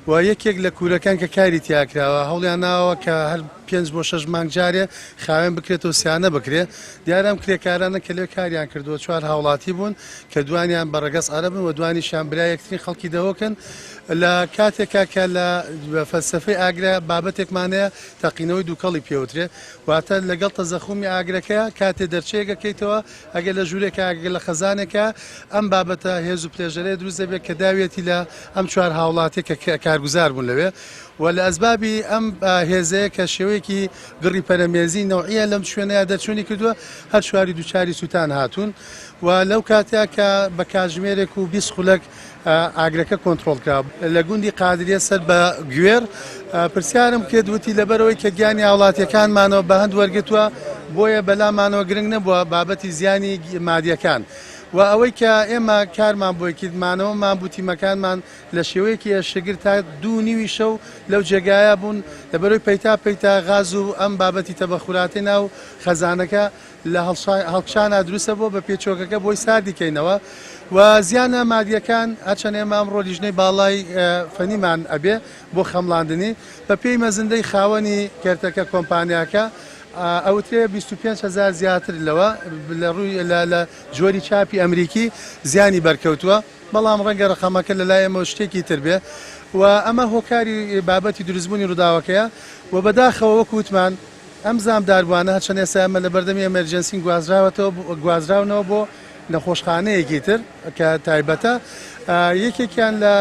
و یەکێک لە کوورەکان کە کاری تیاکراوە هەوڵیان ناوە کە هەر 5 بۆ 6 مانگ جارێ خاوێن بکرێتەوە سیانە بکرێ دیارم کرێکارانە کە لێ کاریان کردووە 4 هاوڵاتی بوون کە دوانیان بەڕگەس عەرەبن و دوانیشیان برای یەکترین خەڵکی دەوەکەن لە کاتێکا کە لە فەلسەفەی ئاگرا بابەتێکمانەیە تەقینەوەی دووکەڵی پێوترێ واتە لەگەڵ تەزەخومی ئاگرەکە کاتێ دەرچێگەکەیتەوە ئەگە لە ژوورێکە ئەگە لە خەزانێکە ئەم بابەتە هێز و پلێژەرەیە دروست دەبێت کە داوێتی لە ئەم 4 هاوڵاتی کە کارگوزار بوون لەوێ و لە ئەسبابی ئەم هێزەیە کە شێوەیەکی گڕی پەرەمێزی نەوعیە لەم شوێنەیە دەرچوونی کردووە هەر شواری دووچاری سووتان هاتوون و لەو کاتێک کە بە کاتژمێرێک و 20 خولەک ئاگرەکە کۆنتترۆل کرا لە گوندی قادریە سەر بە گوێر پرسیارم کرد وتی لەبەرەوەی کە گیانی هاوڵاتیەکانمانەوە بە هەند وەرگتووە بۆیە بەلامانەوە گرنگ نەبووە بابەتی زیانی مادیەکان و ئەوەی کە ئێمە کارمان بۆی کردمانەوەمان بوتیمەکانمان لە شێوەیەکی شەگر تا 2:30 شەو لەو جێگایە بوون لەبەرەوەی پەیتا غاز و ئەم بابەتی تەبەخوراتی ناو خەزانەکە لە هەڵکشانە دروستە بۆ بە پێچۆکەکە بۆی ساردیکەینەوە و زیانە مادیەکان هەرچەند ئێمە ئەمڕۆ لیژنەی باڵای فەنیمان ئەبێ بۆ خەمڵاندنی بە پێی مەزندەی خاوەنی کێرتەکە کۆمپانیاکە ئەوترێ 25,000 زیاتر لەوە لە ڕووی لە جۆری چاپی ئەمریکی زیانی بەرکەوتووە بەڵام ڕەنگە ڕقەمەکە لە لای ئەمە شتێکی تر بێ و ئەمە هۆکاری بابەتی دروستبوونی ڕووداوەکەیە و بەداخەوە وەکوتمان ئەم زامداربووانە هەرچەند ئێستا ئەمە لە بەردەمی ئەمەرجەنسی گوازراونەوە بۆ نەخۆشخانەیەکی تر کە تایبەتە یەکێکیان لە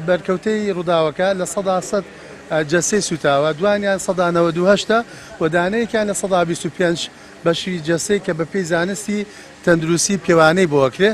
بەرکەوتەی ڕووداوەکە لە 100% جەسەی سوتاوە دوانیان 198 و دانەیەکیان لە 125 بەشی جەسەی کە بە پێی زانستی تەندروستی پێوانەی بۆکرێ